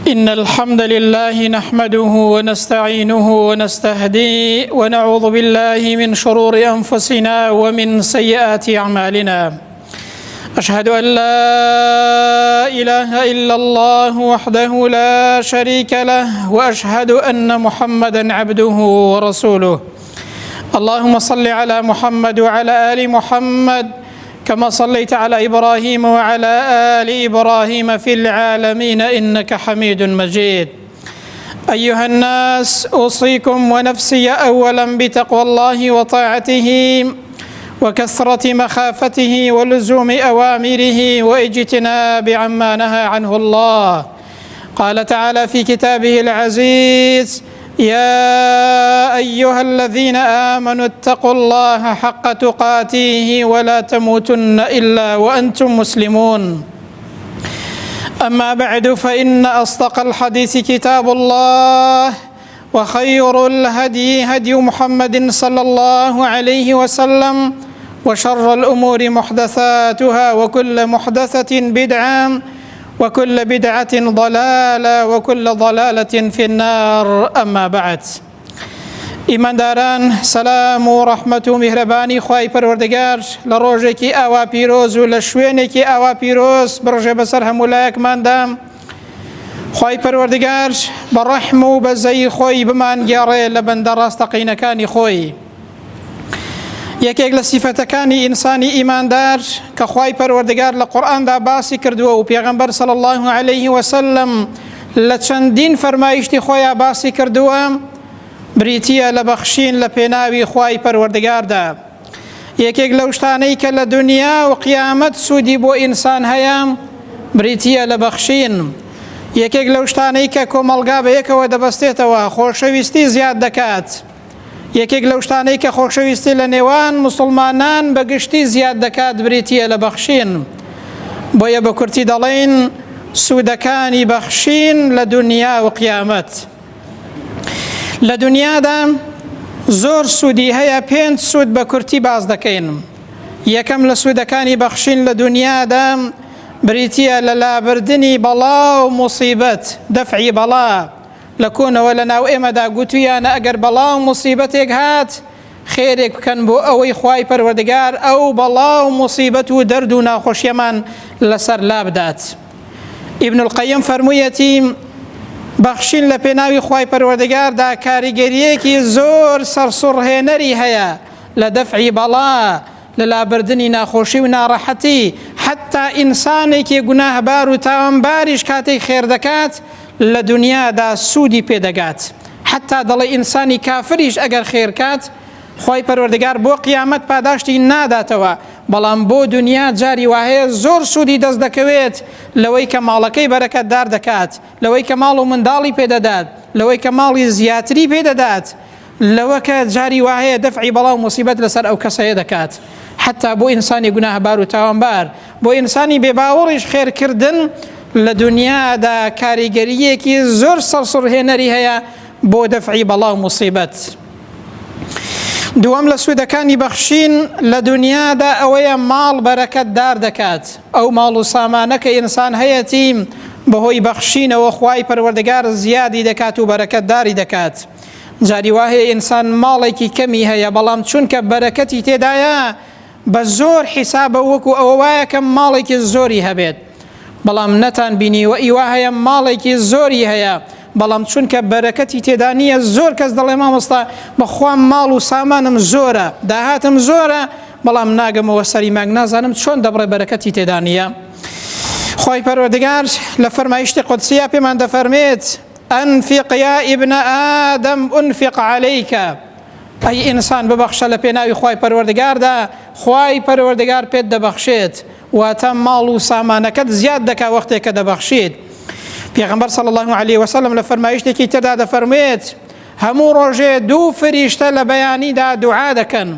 إن الحمد لله نحمده ونستعينه ونستهديه ونعوذ بالله من شرور أنفسنا ومن سيئات أعمالنا. أشهد أن لا إله إلا الله وحده لا شريك له وأشهد أن محمدا عبده ورسوله. اللهم صل على محمد وعلى آل محمد كما صليت على إبراهيم وعلى آل إبراهيم في العالمين إنك حميد مجيد. أيها الناس، أوصيكم ونفسي أولا بتقوى الله وطاعته وكثرة مخافته ولزوم أوامره واجتناب عما نهى عنه الله. قال تعالى في كتابه العزيز: يا أيها الذين آمنوا اتقوا الله حق تقاته ولا تموتن إلا وأنتم مسلمون. أما بعد، فإن أصدق الحديث كتاب الله، وخير الهدي هدي محمد صلى الله عليه وسلم، وشر الأمور محدثاتها، وكل محدثة بدعة، وكل بدعة ضلالة، وكل ضلالة في النار. أما بعد، إيمان داران، سلام ورحمة ومهرباني خواهي پروردگار لروجك آوا پیروز و لشوينك آوا پیروز برجه بسر همولايك من دام. خواهي پروردگار برحم و بزي خوي بمان گاره لبند راستقينكاني خوي. یەکێک لە سیفەتەکانی ئینسانی ئیماندار کە خوای پەروەردگار لە قورئاندا باسی کردووە و پێغەمبەر صلی الله عليه وسلم لە چەندین فەرمایشتی خۆیان باسی کردووە، بریتیە لە بەخشین لە پێناوی خوای پەروەردگاردا. یەکێک لەو شتانەی کە لە دنیا و قیامەت سوودی بۆ ئینسان هەیە، بریتیە لە بەخشین. یەکێک لەو شتانەی کە کۆمەڵگا بەیەکەوە دەبەستێتەوە، خۆشەویستی زیاد دەکات. یەکێک لەو شتانەی کە خۆشەویستی لە نێوان مسلمانان بەگشتی زیاد دەکات، بریتیە لە بەخشین. بۆیە بە کورتی دەڵێن سوودەکانی بەخشین لە دنیا و قیامەت. لە دنیادا زۆر سوودی هەیە، 5 سوود بە کورتی باز دەکەین. یەکەم لە سوودەکانی بەخشین لە دنیادا بریتیە لە لابردنی بەڵا و موسیبەت، دەفعی بەڵا. لەکۆنەوە لە ناو ئێمەدا گوتویانە ئەگەر بەڵا و موسیبەتێک هات، خێرێک بکەن بۆ ئەوەی خوای پەروەردگار ئەو بەڵا و موسیبەت و دەرد و ناخۆشیەمان لەسەر لابدات. ئیبن القەیم فەرموویەتی بەخشین لە پێناوی خوای پەروەردگاردا کاریگەریەکی زۆر سەرسوڕهێنەری هەیە لە دەفعی بەڵا، لە لابردنی ناخۆشی و ناڕەحەتی. حتا ئینسانێکی گوناهبار و تاوانباریش کاتێک خێر دەکات لە دنیادا سوودی پێدەگات. حتا دەڵێ ئینسانی کافریش ئەگەر خێرکات، خوای پەروەردگار بۆ قیامەت پاداشتی ناداتەوە، بەڵام بۆ دنیا جاری وهەیە زۆر سوودی دەست دەکەوێت لەوەی کە ماڵەکەی بەرەکەتدار دەکات، لەوەی کە ماڵ و منداڵی پێدەدات، لەوەی کە ماڵی زیاتری پێدەدات، لەوە کە جاری وهەیە دەفعی بەڵا و موسیبەت لەسەر ئەو کەسەیە دەکات. حتا بۆ ئینسانی گوناهبار و تاوانبار، بۆ ئینسانی بێباوەڕیش خێرکردن لە دنیادا کاریگەریەکی زۆر سەرسوڕهێنەری هەیە بۆ دەفعی بەڵا و موسیبەت. دووەم لە سوودەکانی بەخشین لە دنیادا ئەوەیە ماڵ بەرەکەتدار دەکات. ئەو ماڵ و سامانە کە ئینسان هەیەتی بەهۆی بەخشینەوە خوای پەروەردگار زیادی دەکات و بەرەکەتداری دەکات. جاری وهەیە ئینسان ماڵێکی کەمی هەیە، بەڵام چونکە بەرەکەتی تێدایە بە زۆر حیسابە، وەکو ئەوە وایە کە ماڵێکی زۆری هەبێت، بەڵام نەتان بینی و ئیوا هەیە ماڵێکی زۆری هەیە، بەڵام چونکە بەرەکەتی تێدا نییە. زۆر کەس دەڵێ مامۆستا بەخوا ماڵ و سامانم زۆرە، داهاتم زۆرە، بەڵام ناگەمەوە سەری مانگ، نازانم چۆن دەبڕێ بەرەکەتی تێدا نییە. خوای پەروەردگار لە فەرمایشتی قودسیە پێمان دەفەرمێت: ئەنفق یا ئیبنە ئادەم ئونفق عەلەیکە. ئەی ئینسان ببەخشە لە پێناوی خوای پەروەردگاردا، خوای پەروەردگار پێت دەبەخشێت، واتە ماڵ و سامانەکەت زیاد دەکا وەختێک کە دەبەخشیت. پێغەمبەر صلی الله عليه وسلم لە فەرمایشتێکی تردا دەفەرمێت هەموو ڕۆژێ 2 فریشتە لە بەیانیدا دوعا دەکەن.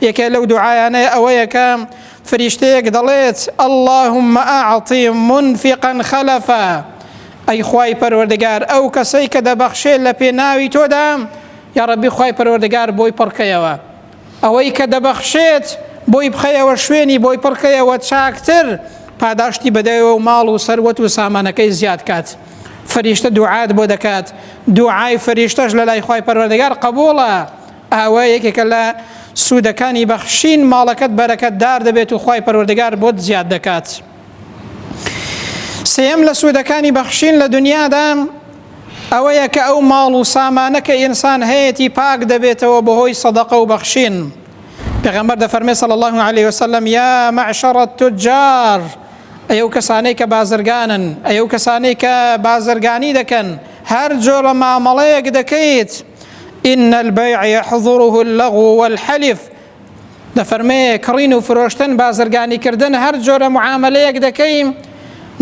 یەکێ لەو دوعایانەیە ئەوەیە کە فریشتەیەک دەڵێت: اللهم ئەعطی منفقا خەلەفا. ئەی خوای پەروەردگار، ئەو کەسەی کە دەبەخشێت لە پێناوی تۆدا، یا ڕەبی خوای پەروەردگار بۆی پڕکەیەوە. ئەوەی کە دەبەخشێت بۆی بخەیەوە شوێنی بۆی پڕکەیەوە چاکتر، پاداشتی بدەیەوە و ماڵ و سەروەت و سامانەکەی زیاد کات. فریشتە دوعات بۆ دەکات دوعای فریشتەش لە لای خوای پەروەردگار قبوڵە ئاوا یەکێکە لە سوودەکانی بەخشین ماڵەکەت بەرەکەتدار دەبێت و خوای پەروەردگار بۆت زیاد دەکات. سێم لە سوودەکانی بەخشین لە دنیادا ئەوەیە کە ئەو ماڵ و سامانە کە ئینسان هەیەی پاک دەبێتەوە بەهۆی سەدەقە و بەخشین. پێغەمبەر دەفەرمێ صلی الله عليه وسلم یا معشر التجار ئەو کەسانەی کە بازرگانن ئەو کەسانەی کە بازرگانی دەکەن هەر جۆرە مامەڵەیەک دەکەیت إن البيع يحظره اللغو والحلف دەفەرمێ کڕین و فرۆشتن بازرگانی کردن هەر جۆرە معاملەیەک دەکەین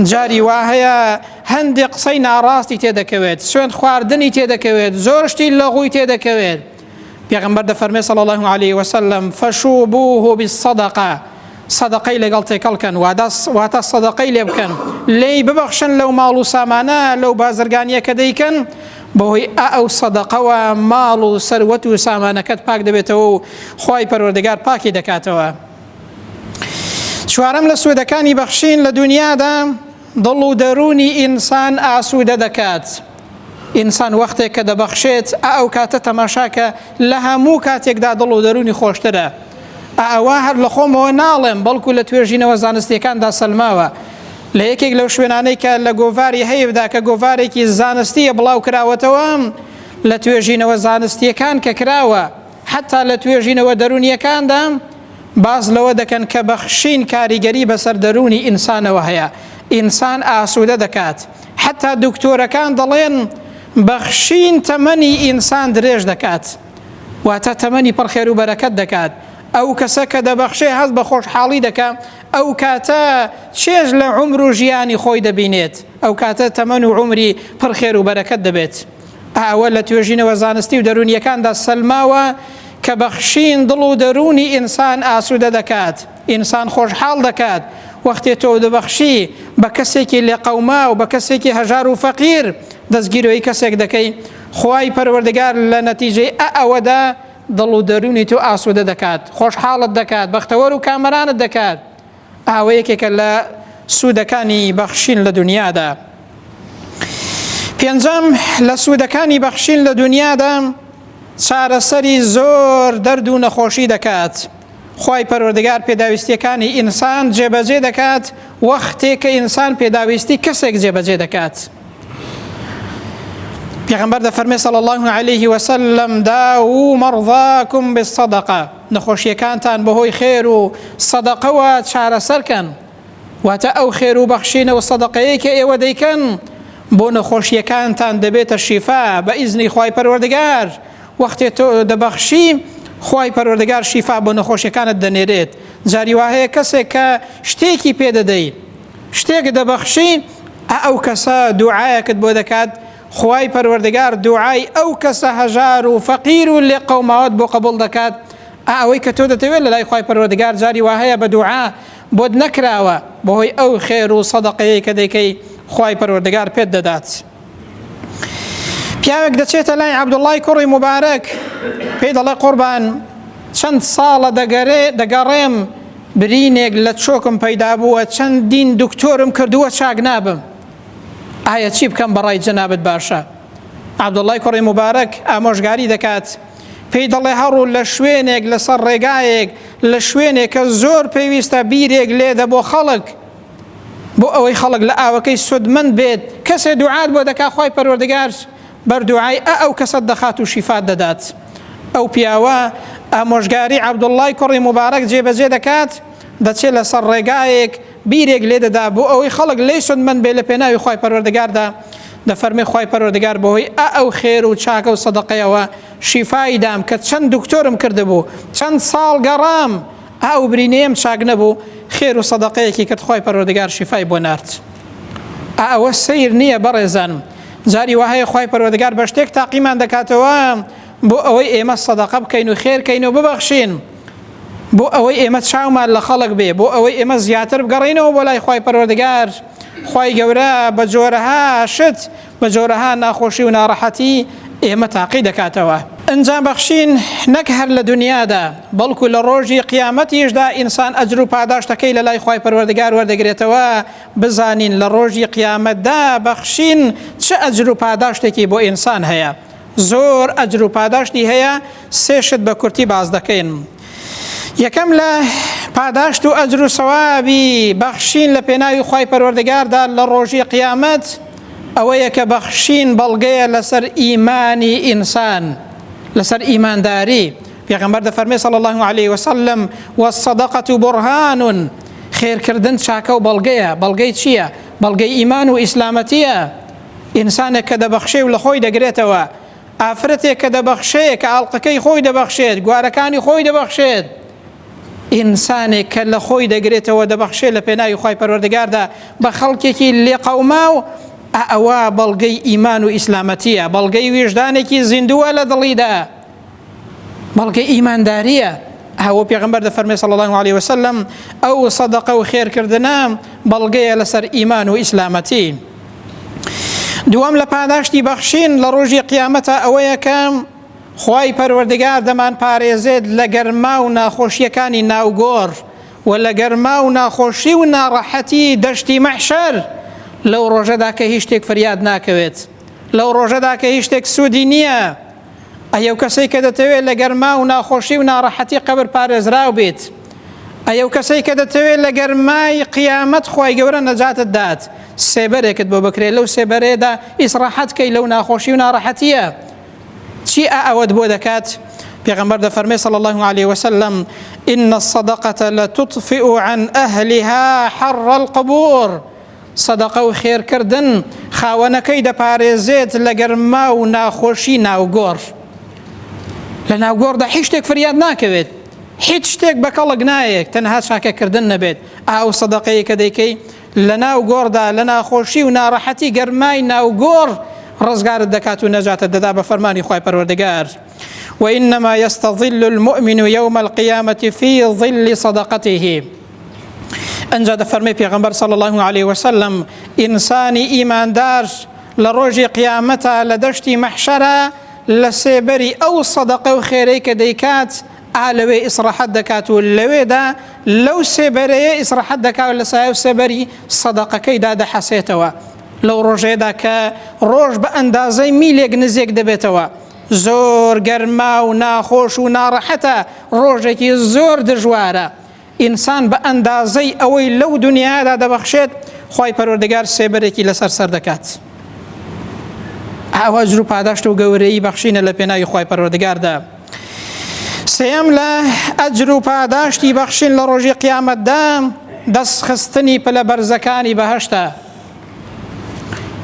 جاری وا هەیە هەندێک قسەی ناڕاستی تێدەکەوێت سوێند خواردنی تێدەکەوێت زۆر شتی لەغوی تێدەکەوێت. پێغەمبەر دەفەرمێ صلی الله عليه وسلم فشوبوه بالصدقة صدقەی لەگەڵ تێکەڵکەن واتە صدقەی لێ بکەن لێی ببەخشن لەو ماڵ و سامانە لەو بازرگانیە کە دەیکەن بەهۆی ئەو سەدەقەوە ماڵ و سەروەت و سامانەکەت پاک دەبێتەوە و خوای پەروەردگار پاکی دەکاتەوە. چوارەم لە سوودەکانی بەخشین لە دنیادا دڵ و دەرونی ئینسان ئاسوودە دەکات. ئینسان وەختێک کە دەبەخشێت ئەو کاتە تەماشاکە لە هەموو کاتێکدا دڵ و دەرونی خۆشترە. ئەوە هەر لە خۆمەوە ناڵێم بەڵکو لە توێژینەوە زانستیەکاندا سەلماوە. لە یەکێک لەو شوێنانەی کە لە گۆڤاری هەیەدا کە گۆڤارێکی زانستیە بڵاو کراوەتەوە لە توێژینەوە زانستیەکان کە کراوە حتا لە توێژینەوە دەرونیەکاندا باز لەوە دەکەن کە بەخشین کاریگەری بەسەر دەرونی ئینسانەوە هەیە ئینسان ئاسوودە دەکات. حتا دکتۆرەکان دەڵێن بەخشین تەمەنی ئینسان درێژ دەکات واتە تەمەنی پڕخێر و بەرەکەت دەکات. ئەو کەسە کە دەبەخشێ هەست بە خۆشحاڵی دەکات ئەو کاتە چێژ لە عمر و ژیانی خۆی دەبینێت ئەو کاتە تەمەن و عمری پڕخێر و بەرەکەت دەبێت. ئەوە لە توێژینەوە زانستی و دەرونیەکاندا سەلماوە کە بەخشین دڵ و دەرونی ئینسان ئاسوودە دەکات ئینسان خۆشحاڵ دەکات. وەختێ تۆ دەبەخشی بە کەسێکی لێ قەوما و بە کەسێکی هەژار و فەقیر دەستگیرەوەی کەسێک دەکەی خوای پەروەردگار لە نەتیجەی ئەوەدا دڵ و دەرونی تۆ ئاسوودە دەکات خۆشحاڵت دەکات بەختەوەر و کامەرانت دەکات. ئاوە یەکێکە لە سوودەکانی بەخشین لە دنیادا. پێنجەم لە سوودەکانی بەخشین لە دنیادا چارەسەری زۆر دەرد و نەخۆشی دەکات. خوای پەروەردگار پێداویستیەکانی ئینسان جێبەجێ دەکات وەختێک کە ئینسان پێداویستی کەسێک جێبەجێ دەکات. پێغەمبەر دەفەرمێ صلی الله عليه وسلم داووا مرضاكم بالصدقة نەخۆشیەکانتان بەهۆی خێر و سەدەقەوە چارەسەرکەن واتە ئەو خێر و بەخشینە و سەدەقەیە کە ئێوە دەیکەن بۆ نەخۆشیەکانتان دەبێتە شیفا بە ئیزنی خوای پەروەردگار. وەختێ تۆ دەبەخشی خوای پەروەردگار شیفا بۆ نەخۆشیەکانت دەنێرێت. جاری وا هەیە کەسێک کە شتێکی پێدەدەیت شتێک دەبەخشی ئەو کەسە دوعایەکت بۆ دەکات خوای پەروەردگار دوعای ئەو کەسە هەژار و فەقیر و لێ قەوماوەت بۆ قبول دەکات. ئەوەی کە تۆ دەتەوێت لە لای خوای پەروەردگار جاری وا هەیە بە دوعا بۆت نەکراوە بەهۆی ئەو خێر و سەدەقەیەی کە دەیکەی خوای پەروەردگار پێت دەدات. پیاوێک دەچێتە لای عەبدوڵڵای کوڕی موبارەک پێی دەڵێ قوربان چەند ساڵە دەگەڕێم برینێک لە چۆکم پەیدا بووە چەندین دکتۆرم کردووە چاک نابم ئایا چی بکەم بەڕای جەنابەت باشە؟ عەبدوڵڵای کوڕی موبارەک ئامۆژگاری دەکات پێی دەڵێ هەڕوو لە شوێنێک لەسەر ڕێگایەک لە شوێنێک کە زۆر پێویستە بیرێک لێدە بۆ خەڵک بۆ ئەوەی خەڵک لە ئاوەکەی سودمەند بێت کەسێ دوعات بۆ دەکا خوای پەروەردگار بەردوعای ئەو کەسەت دەخات و شیفات دەدات. ئەو پیاوە ئامۆژگاری عەبدوڵڵای کوڕی موبارەک جێبەجێ دەکات دەچێت لەسەر ڕێگایەک بیرێک لێ دەدا بۆ ئەوەی خەڵک لێی سودمەند بێت لە پێناوی خوای پەروەردگاردا دەفەرمێ خوای پەروەردگار بەهۆی ئەو خێر و چاکە و سەدەقەیەوە شیفای دام کە چەند دکتۆرم کردبوو چەند ساڵ گەڕام ئەو برینەیەم چاک نەبوو خێر و سەدەقەیەکی کرد خوای پەروەردگار شیفای بۆ نارد. ئەوە سیر نییە بەڕێزانم جاری وهەیە خوای پەروەردگار بە شتێک تاقیمان دەکاتەوە بۆ ئەوەی ئێمە سەدەقە بکەین و خێرکەین و ببەخشین بۆ ئەوەی ئێمە چاومان لە خەڵک بێ بۆ ئەوەی ئێمە زیاتر بگەڕینەوە بۆ لای خوای پەروەردگار. خوای گەورە بە جۆرەها شت بە جۆرەها ناخۆشی و ناڕەحەتی ئێمە تاقی دەکاتەوە. ئەنجام بەخشین نەک هەر لە دنیادا بەڵکو لە ڕۆژی قیامەتیشدا ئینسان ئەجر و پاداشتەکەی لە لای خوای پەروەردگار وەردەگرێتەوە. بزانین لە ڕۆژی قیامەتدا بەخشین چه ئەجر و پاداشتێکی بۆ ئینسان هەیە. زۆر ئەجر و پاداشتی هەیە، سێشت بە کورتی باز دەکەین. یەکەم لە پاداشت و ئەجر و سەوابی بەخشین لە پێناوی خوای پەروەردگاردا لە ڕۆژی قیامەت ئەوەیە کە بەخشین بەڵگەیە لەسەر ئیمانی ئینسان، لەسەر ئیمانداری. پێغەمبەر دەفەرمێ صلی الله عليه وسلم والصدقة برهان، خێرکردن چاکە و بەڵگەیە. بەڵگەی چییە؟ بەڵگەی ئیمان و ئیسلامەتیە. ئینسانێک کە دەبەخشێ و لە خۆی دەگرێتەوە، ئافرەتێک کە دەبەخشێ کە ئاڵقەکەی خۆی دەبەخشێت، گوارەکانی خۆی دەبەخشێت، ئینسانێک کە لە خۆی دەگرێتەوە دەبەخشێ لە پێناوی خوای پەروەردگاردا بە خەڵکێکی لێقەوما و ئەوە بەڵگەی ئیمان و ئیسلامەتیە، بەڵگەی وێژدانێکی زیندووە لە دڵیدا، بەڵگەی ئیمانداریە. ئەوە پێغەمبەر دەفەرمێ صلی الله عليه وسلم ئەو سەدەقە و خێرکردنە بەڵگەیە لەسەر ئیمان و ئیسلامەتی. دووەم لە پاداشتی بەخشین لە ڕۆژی قیامەتە ئەوەیە کە خوای پەروەردگار دەمان پارێزێت لە گەرما و ناخۆشیەکانی ناوگۆڕ و لە گەرما و ناخۆشی و ناڕەحەتی دەشتی مەحشەر. لەو ڕۆژەدا کە هیچ شتێک فریاد ناکەوێت، لەو ڕۆژەدا کە هیچ شتێک سوودی نییە. ئەو کەسەی کە دەتەوێت لە گەرما و ناخۆشی و ناڕەحەتی قەبر پارێزراو بێت، ئەو کەسەی کە دەتەوێت لە گەرمای قیامەت خوای گەورە نەجاتت دات، سێبەرێکت بۆ بکرێت، لەو سێبەرێدا ئیسراحەت کەی لەو ناخۆشی و ناڕەحەتیە. چی ئەوەت بۆ دەکات؟ پێغەمبەر دەفەرمێ صلی الله عليه وسلم إن الصدقة لتطفئ عن أهلها حر القبور. صدقە و خێرکردن خاوەنەکەی دەپارێزێت لە گەرما و ناخۆشی ناوگۆڕ. لە ناوگۆڕدا هیچ شتێک فریاد ناکەوێت، هیچ شتێک بە کەڵک نایەک، تەنها چاکەکردن نەبێت. ئەو سەدەقەیە کە دەیکەی لە ناوگۆڕدا لە ناخۆشی و ناڕەحەتی گەرمای ناوگۆڕ ڕزگارت دەکات و نەجاتت دەدا بە فەرمانی خوای پەروەردگار. وإنما يستظل المؤمن يوم القيامة في ظل صدقته. ئەنجا دەفەرمێ پێغەمبەر صلی الله عليه وسلم ئینسانی ئیماندار لە ڕۆژی قیامەتە لە دەشتی مەحشەرە لە سێبەری ئەو سەدەقە و خێرەی کە دەیکات لەوێ ئیسراحەت دەکات و لەوێدا لەو سێبەرەیە ئیسراحەت دەکات لە سایە و سێبەری سەدەقەکەیدا دەحەسێتەوە. لەو ڕۆژێدا کە ڕۆژ بە ئەندازەی میلێک نزیک دەبێتەوە، زۆر گەرما و ناخۆش و ناڕەحەتە، ڕۆژێکی زۆر دژوارە. ئینسان بە ئەندازەی ئەوەی لەو دنیادا دەبەخشێت خوای پەروەردگار سێبەرێکی لەسەر سەر دەکات. ئەوە ئەجر و پاداشت و گەورەی بەخشینە لە پێناوی خوای پەروەردگاردا. سێەم لە ئەجر و پاداشتی بەخشین لە ڕۆژی قیامەتدا دەستخستنی پلە بەرزەکانی بەهەشتە.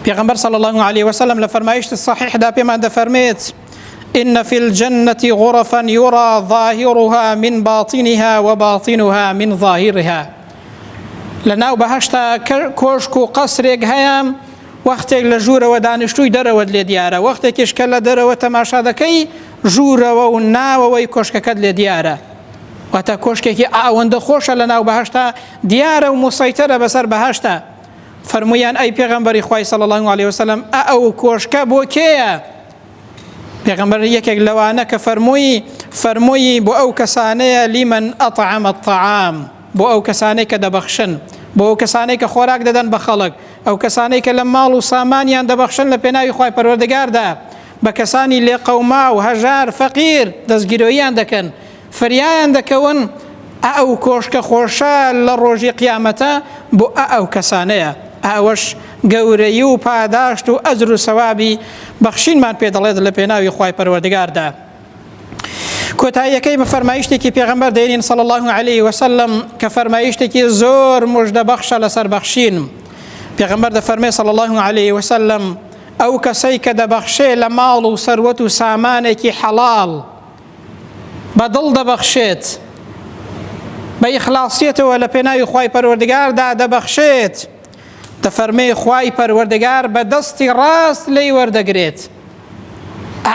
پێغەمبەر صلی الله عليه وسلم لە فەرمایشتی صحیحدا پێمان دەفەرمێت إن في الجنة غرفا يرى ظاهرها من باطنها وباطنها من ظاهرها. لناو بەهەشتا کۆشک و قەسرێک هەیە، وەختێک لە ژوورەوە دانیشتووی دەرەوەت لێ دیارە، وەختێکیش کە لە دەرەوە تەماشا دەکەی ژوورەوە و ناوەوەی کۆشکەکەت لێ دیارە. واتە کۆشکێکی ئاوەندە خۆشە لە ناو بەهەشتا، دیارە و موسەیتەرە بەسەر بەهەشتا. فەرموویان ئەی پێغەمبەری خوای صلی الله عليه وسلم ئەو کۆشکە بۆ کێیە؟ پێغەمبەر یەکێک لەوانە کە فەرمووی بۆ ئەو کەسانەیە لیمەن ئەطعەم الطعام، بۆ ئەو کەسانەی کە دەبەخشن، بۆ ئەو کەسانەی کە خۆراک دەدەن بە خەڵک، ئەو کەسانەی کە لە ماڵ و سامانیان دەبەخشن لە پێناوی خوای پەروەردگاردا، بە کەسانی لێقەوما و هەژار فەقیر دەستگیرۆییان دەکەن، فریایان دەکەون. ئەو کۆشکە خۆشە لە ڕۆژی قیامەتە بۆ ئەو کەسانەیە. ئەوەش گەورەی و پاداشت و ئەجر و سەوابی بەخشینمان پێ دەڵێت لە پێناوی خوای پەروەردگاردا. کۆتاییەکەی بە فەرمایشتێکی پێغەمبەر دێنین صلی الله عليه وسلم کە فەرمایشتێکی زۆر موژدەبەخشە لەسەر بەخشین. پێغەمبەر دەفەرمێ صلی الله عليه وسلم ئەو کەسەی کە دەبەخشێ لە ماڵ و سەروەت و سامانێکی حەڵاڵ بەدڵ دەبەخشێت، بە ئیخلاصیەتەوە لە پێناوی خوای پەروەردگاردا دەبەخشێت، دەفەرمێ خوای پەروەردگار بە دەستی ڕاست لێی وەردەگرێت.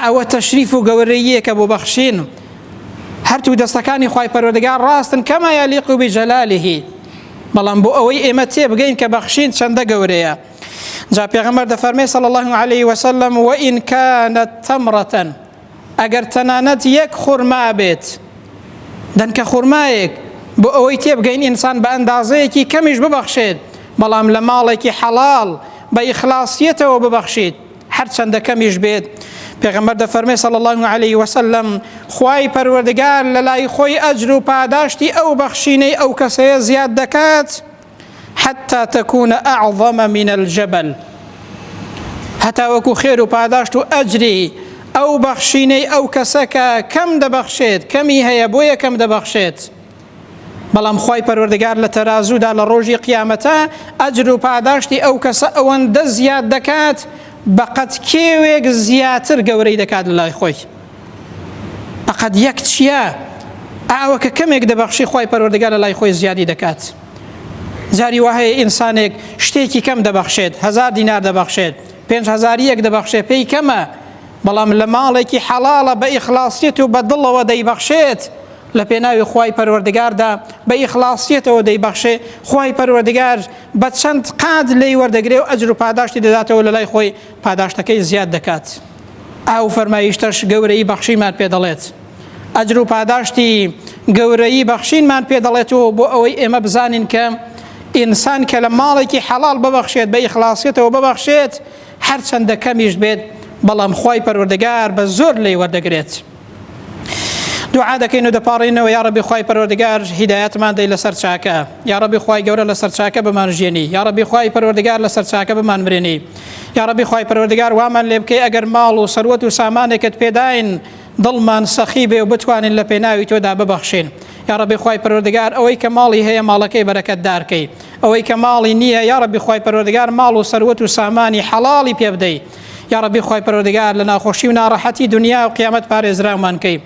ئەوە تەشریف و گەورەییەکە بۆ بەخشین. هەرتوو دەستەکانی خوای پەروەردگار ڕاستن کەما یەلیق بجەلاله، بەڵام بۆ ئەوەی ئێمە تێبگەین کە بەخشین چەندە گەورەیە. جا پێغەمبەر دەفەرمێ صلی الله عليه وسلم وئین کانت تەمرەتەن ئەگەر تەنانەت یەک خورما بێت دەنکە خورمایەک بۆ ئەوەی تێبگەین ئینسان بە ئەندازەیەکی کەمیش ببەخشێت بەڵام لە ماڵێکی حەڵاڵ بە ئیخلاسیەتەوە ببەخشیت هەرچەندە کەمیش بێت. پێغەمبەر دەفەرمێ صلی الله علیه وسلم خوای پەروەردگار لە لای خۆی ئەجر و پاداشتی ئەو بەخشینەی ئەو کەسەیە زیاد دەکات حتى تكون أعظم من الجبل هەتا وەکو خێر و پاداشت و ئەجری ئەو بەخشینەی ئەو کەسەکە کەم دەبەخشێت کەمی هەیە بۆیە کەم دەبەخشێت بەڵام خوای پەروەردگار لە تەرازوودا لە ڕۆژی قیامەتە ئەجر و پاداشتی ئەو کەسە ئەوەندە زیاد دەکات بەقەت کێوێک زیاتر گەورەی دەکات لە لای خۆی. بەقەت یەک چییە؟ ئاوە کە کەمێک دەبەخشی خوای پەروەردگار لە لای خۆی زیادی دەکات. جاری وهەیە ئینسانێک شتێکی کەم دەبەخشێت 1000 دینار دەبەخشێت 5000 دەبەخشێت پێی کەمە بەڵام لە ماڵێکی حەڵاڵە بە ئیخلاسیەت و بە دڵەوە دەیبەخشێت لە پێناوی خوای پەروەردگاردا بە ئیخلاسیەتەوە دەیبەخشێ خوای پەروەردگار بە چەند قاد لێی وەردەگرێ و ئەجر و پاداشتی دەداتەوە لە لای خۆی پاداشتەکەی زیاد دەکات. ئەو فەرمایشتەش گەورەی بەخشینمان پێ دەڵێت ئەجر و پاداشتی گەورەی بەخشینمان پێ دەڵێتەوە بۆ ئەوەی ئێمە بزانین کە ئینسان کە لە ماڵێکی حەڵاڵ ببەخشێت بە ئیخلاسیەتەوە ببەخشێت هەرچەندە کەمیش بێت بەڵام خوای پەروەردگار بە زۆر لێی وەردەگرێت. دوعا دەکەین و دەپاڕینەوە یا ڕەبی خوای پەروەردگار هیدایەتمان دەی لەسەر چاکە یا ڕەبی خوای گەورە لەسەر چاکە بمانژێنی یا ڕەبی خوای پەروەردگار لەسەر چاکە بمانمرێنی یا ڕەبی خوای پەروەردگار وامان لێ بکەی ئەگەر ماڵ و سەروەت و سامانێکت پێداین دڵمان سەخی بێ و بتوانین لە پێناوی تۆدا ببەخشین یا ڕەبی خوای پەروەردگار ئەوەی کە ماڵی هەیە ماڵەکەی بەرەکەتدار کەی ئەوەی کە ماڵی نییە یا ڕەبی خوای پەروەردگار ماڵ و سەروەت و سامانی حەڵاڵی پێ بدەی یا ڕەبی خوای پەروەردگار لە ناخۆشی و ناڕەحەتی دنیا و قیامەت پارێزراومان کەی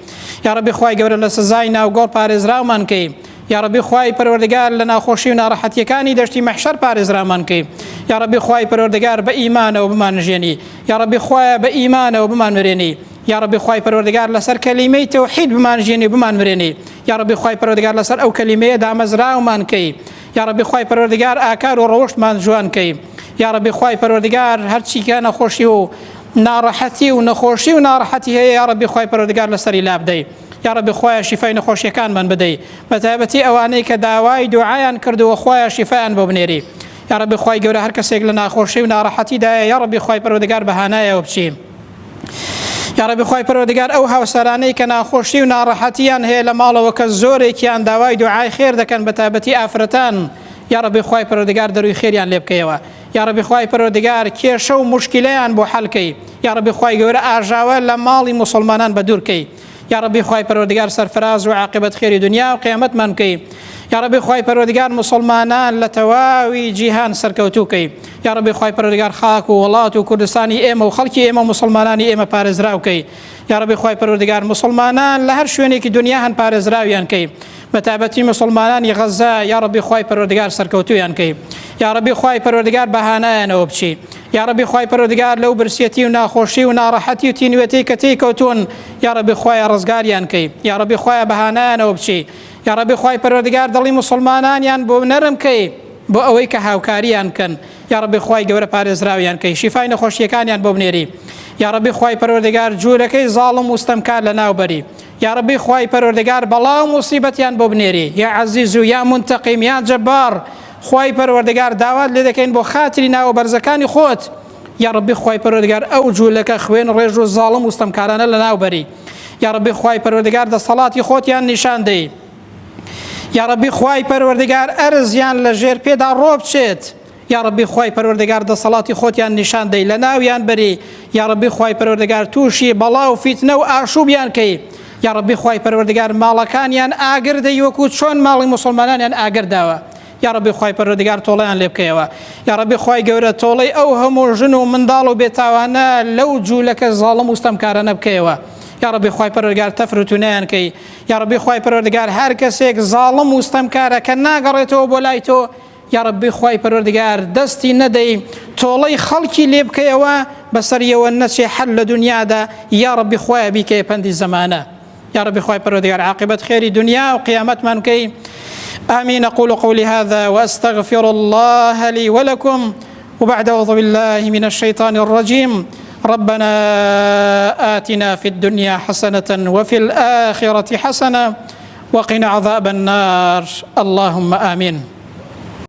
یا ڕەبی خوای گەورە لە سزای ناوگۆڕ پارێزراومان کەی یا ڕەبی خوای پەروەردگار لە ناخۆشی و ناڕەحەتیەکانی دەشتی مەحشەر پارێزرامان کەی یا ڕەبی خوای پەروەردگار بە ئیمانەوە بمانژێنی یا ڕەبی خوایە بە ئیمانەوە بمانمرێنی یا ڕەبی خوای پەروەردگار لەسەر کەلیمەی تەوحید بمانژێنی بمانمرێنی یا ڕەبی خوای پەروەردگار لەسەر ئەو کەلیمەیە دامەزراومان کەی یا ڕەبی خوای پەروەردگار ئاکار و ڕەوشتمان جوان کەی یا ڕەبی خوای پەروەردگار هەرچی کە نەخۆشی و ناڕەحەتی و نەخۆشی و ناڕەحەتی هەیە یا ڕەبی خوای پەروەردگار لەسەری لا بدەی یا ڕەبی خوایە شیفای نەخۆشیەکانمان بدەی بە تایبەتی ئەوانەی کە داوای دوعایان کردووە خوایە شیفایان بۆ بنێری یا ڕەبی خوای گەورە هەر کەسێک لە ناخۆشی و ناڕەحەتیدایە یا ڕەبی خوای پەروەردگار بەهانایەوە بچین یا ڕەبی خوای پەروەردگار ئەو هاوسەرانەی کە ناخۆشی و ناڕەحەتیان هەیە لە ماڵەوە کە زۆرێکیان داوای دوعای خێر دەکەن بە تایبەتی ئافرەتان یا ڕەبی خوای پەروەردگار دەروی خێریان لێ بکەیەوە یا ڕەبی خوای پەروەردگار کێشە و موشکیلەیان بۆ حەڵکەی یا ڕەبی خوای گەورە ئاژاوە لە ماڵی موسڵمانان بە دوورکەی یا ڕەبی خوای پەروەردگار سەرفراز و عاقبەت خێری دنیا و قیامەتمان بکەی یا ڕەبی خوای پەروەردگار موسڵمانان لە تەواوی جیهان سەرکەوتووکەی یا ڕەبی خوای پەروەردگار خاک و وڵات و کوردستانی ئێمە و خەڵکی ئێمە موسڵمانانی ئێمە پارێزراوکەی یا ڕەبی خوای پەروەردگار موسڵمانان لە هەر شوێنێکی دنیا هەن پارێزراویان کەی بە تایبەتی موسڵمانانی غەزا یا ڕەبی خوای پەروەردگار سەرکەوتویان کەی یا ڕەبی خوای پەروەردگار بەهانایانەوە بچی یا ڕەبی خوای پەروەردگار لەو برسێتی و ناخۆشی و ناڕەحەتی و تینوێتی کە تێکەوتون یا ڕەبی خوایە ڕزگاریان کەی یا ڕەبی خوایە بەهانایانەوە بچی یا ڕەبی خوای پەروەردگار دڵی موسڵمانانیان بۆ نەرم کەی بۆ ئەوەی کە هاوکاریان کەن یا ڕەبی خوای گەورە پارێزراویان کەی شیفای نەخۆشیەکانیان بۆ بنێری یا ڕەبی خوای پەروەردگار جوولەکەی زاڵم و ستەمکار لە ناوبەری یا ڕەبی خوای پەروەردگار بەڵاو موسیبەتیان بۆ بنێری یا عەزیز و یا منتەقیم یا جەبار خوای پەروەردگار داوات لێ دەکەین بۆ خاتری ناوە بەرزەکانی خۆت یا ڕەبی خوای پەروەردگار ئەو جوولەکە خوێن ڕێژ و زاڵم و ستەمکارانە لە ناوبەری یا ڕەبی خوای پەروەردگار دەسەڵاتی خۆتیان نیشان دەی یا ڕەبی خوای پەروەردگار ئەرزیان لە ژێر پێدا ڕۆ بچێت یا ڕەبی خوای پەروەردگار دەسەڵاتی خۆتیان نیشان دەی لە ناویان بەری یا ڕەبی خوای پەروەردگار تووشی بەڵا و فیتنە و ئاشوبیان کەی یا ڕەبی خوای پەروەردگار ماڵەکانیان ئاگر دەی وەکو چۆن ماڵی موسڵمانانیان ئاگر داوە یا ڕەبی خوای پەروەردگار تۆڵەیان لێ بکەیەوە یا ڕەبی خوای گەورە تۆڵەی ئەو هەموو ژن و منداڵ و بێتاوانە لەو جوولەکە زاڵم و ستەمکارانە بکەیەوە یا ڕەبی خوای پەروەردگار تەفروتونیان کەی یا ڕەبی خوای پەروەردگار هەر کەسێک زاڵم و ستەمکارە کە ناگەڕێتەوە بۆ لای تۆ یا ڕەبی خوای پەروەردگار دەستی نەدەی تۆڵەی خەڵکی لێ بکەیەوە بەسەریەوە نەچێ حەل لە دنیادا یا ڕەبی خوایە بیکەیە پەندی زەمانە يا رب خوای پەروەردگار عاقبەت خێری دنیا و قیامەتمان بکەی آمين. أقول قولي هذا وأستغفر الله لي ولكم وبعد أعوذ بالله من الشيطان الرجيم ربنا آتنا في الدنيا حسنة وفي الآخرة حسنة وقنا عذاب النار اللهم آمين